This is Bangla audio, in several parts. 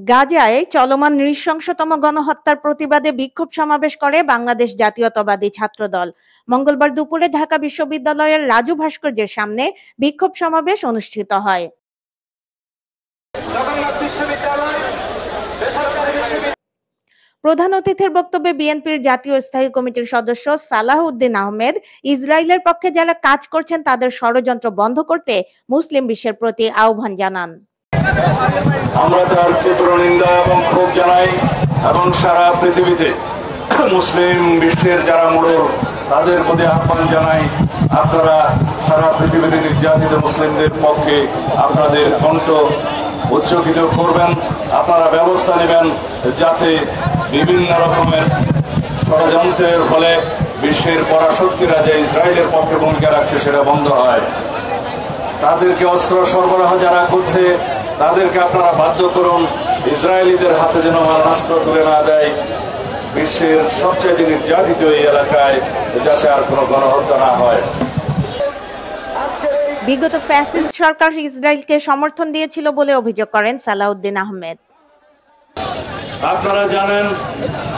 গাজায় চলমান নৃশংসতম গণহত্যার প্রতিবাদে বিক্ষোভ সমাবেশ করে বাংলাদেশ জাতীয়তাবাদী ছাত্রদল। মঙ্গলবার দুপুরে ঢাকা বিশ্ববিদ্যালয়ের রাজু ভাস্কর্যের সামনে বিক্ষোভ সমাবেশ অনুষ্ঠিত হয়। প্রধান অতিথির বক্তব্যে বিএনপির জাতীয় স্থায়ী কমিটির সদস্য সালাহ উদ্দিন আহমেদ ইসরায়েলের পক্ষে যারা কাজ করছেন তাদের ষড়যন্ত্র বন্ধ করতে মুসলিম বিশ্বের প্রতি আহ্বান জানান। আমরা তার তীব্র নিন্দা এবং ক্ষোভ জানাই এবং সারা পৃথিবীতে মুসলিম বিশ্বের যারা মোড়ল তাদের প্রতি আহ্বান জানাই, আপনারা সারা পৃথিবীতে নির্যাতিত মুসলিমদের পক্ষে আপনাদের কণ্ঠ উচ্চকিত করবেন, আপনারা ব্যবস্থা নেবেন যাতে বিভিন্ন রকমের ষড়যন্ত্রের ফলে বিশ্বের পরাশক্তিরা যে ইসরায়েলের পক্ষে ভূমিকা রাখছে সেটা বন্ধ হয়। তাদেরকে অস্ত্র সরবরাহ যারা করছে তাদেরকে আপনারা বাধ্য করুন ইসরায়েলিদের হাতে যেন মারণাস্ত্র তুলে না দেয়। বিশ্বের সবচেয়ে নির্যাতিত এই এলাকায় যাতে আর কোনো গণহত্যা না হয়। বিগত ফ্যাসিস্ট সরকার ইসরায়েলকে সমর্থন দিয়েছিল বলে অভিযোগ করেন সালাউদ্দিন আহমেদ। আপনারা জানেন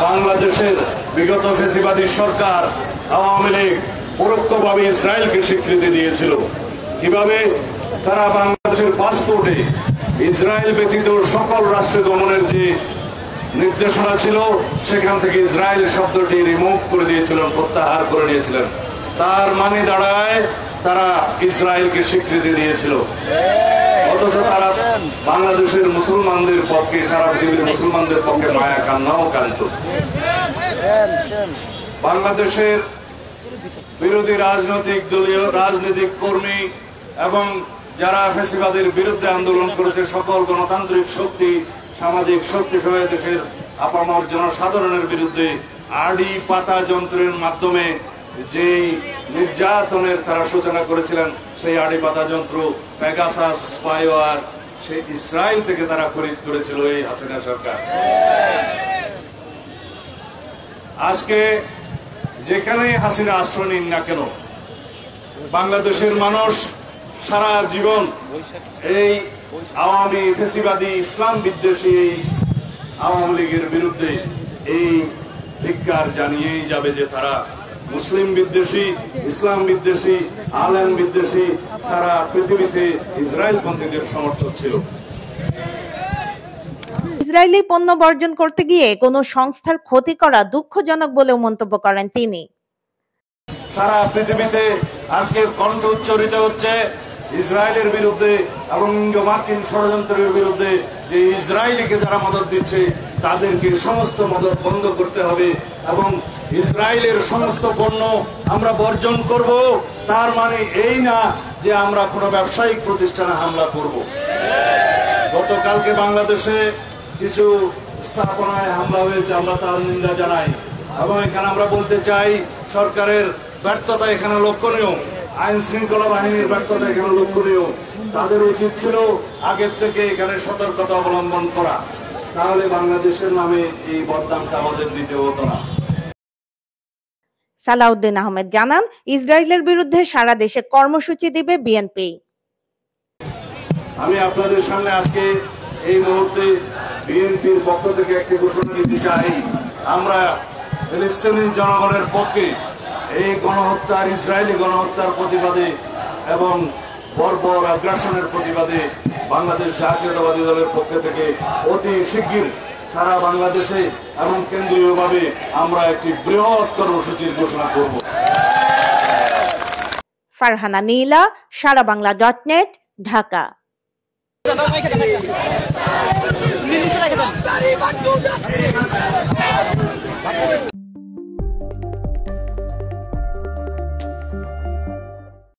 বাংলাদেশের বিগত ফ্যাসিবাদী সরকার আওয়ামী লীগ পরোক্ষভাবে ইসরায়েলকে স্বীকৃতি দিয়েছিল। কিভাবে? তারা বাংলাদেশের পাসপোর্টে ইসরায়েল ব্যতীত সকল রাষ্ট্র গমনের যে নির্দেশনা ছিল সেখান থেকে ইসরায়েল শব্দটি রিমুভ করে দিয়েছিলেন, প্রত্যাহার করে নিয়েছিলেন। তার মানে দাঁড়ায় তারা ইসরায়েলকে স্বীকৃতি দিয়েছিল, অথচ তারা বাংলাদেশের মুসলমানদের পক্ষে, সারা পৃথিবীর মুসলমানদের পক্ষে মায়া কান্নাও কান্ত। বাংলাদেশের বিরোধী রাজনৈতিক কর্মী এবং যারা ফ্যাসিবাদের বিরুদ্ধে আন্দোলন করেছে সকল গণতান্ত্রিক শক্তি, সামাজিক শক্তি সহ দেশের আপামর জনসাধারণের বিরুদ্ধে আড়ি পাতা যন্ত্রের মাধ্যমে যেই নির্যাতনের তারা সূচনা করেছিলেন সেই আড়ি পাতা যন্ত্র পেগাসাস স্পাইওয়ার সেই ইসরায়েল থেকে তারা খরিদ করেছিল এই হাসিনা সরকার। আজকে যেখানে হাসিনা আশ্রয় নিন না কেন, বাংলাদেশের মানুষ সারা জীবন এই আওয়ামী ফ্যাসিবাদী ইসলাম বিদ্বেষী আওয়ামী লীগের বিরুদ্ধে এই ধিক্কার জানিয়েই যাবে যে তারা মুসলিম বিদ্বেষী, ইসলাম বিদ্বেষী, আলেম বিদ্বেষী, সারা পৃথিবীতে ইসরায়েল পন্থীদের সমর্থক ছিল। ইসরায়েলি পণ্য বর্জন করতে গিয়ে কোন সংস্থার ক্ষতি করা দুঃখজনক বলেও মন্তব্য করেন তিনি। সারা পৃথিবীতে আজকে কণ্ঠ উচ্চারিত হচ্ছে ইসরায়েলের বিরুদ্ধে এবং মার্কিন ষড়যন্ত্রের বিরুদ্ধে যে ইসরায়েলিকে যারা মদত দিচ্ছে তাদেরকে সমস্ত মদত বন্ধ করতে হবে এবং ইসরায়েলের সমস্ত পণ্য আমরা বর্জন করব। তার মানে এই না যে আমরা কোনো ব্যবসায়িক প্রতিষ্ঠানে হামলা করব। গতকালকে বাংলাদেশে কিছু স্থাপনায় হামলা হয়েছে, আমরা তার নিন্দা জানাই এবং এখানে আমরা বলতে চাই সরকারের ব্যর্থতা এখানে লক্ষণীয়, আইন শৃঙ্খলা বাহিনীর ব্যর্থতা এখানে লক্ষণীয়। তাদের উচিত ছিল আগের থেকে এখানে সতর্কতা অবলম্বন করা, তাহলে বাংলাদেশের নামে এই বদনামটা আমাদের দিতে হতো না। সালাউদ্দিন আহমেদ জানান ইসরায়েলের বিরুদ্ধে সারা দেশে কর্মসূচি দিবে বিএনপি। আমি আপনাদের সামনে আজকে এই মুহূর্তে বিএনপির পক্ষ থেকে একটি ঘোষণা দিতে চাই। আমরা ফিলিস্তিনি জনগণের পক্ষে এই গণহত্যার, ইসরায়েলি গণহত্যার প্রতিবাদে এবং বর্বর আগ্রাসনের প্রতিবাদে বাংলাদেশ জাতীয়তাবাদী দলের পক্ষ থেকে অতি শিগগির সারা বাংলাদেশে এবং কেন্দ্রীয়ভাবে আমরা একটি বৃহৎ কর্মসূচির ঘোষণা করব। ফারহানা নীলা, সারাবাংলা.net, ঢাকা।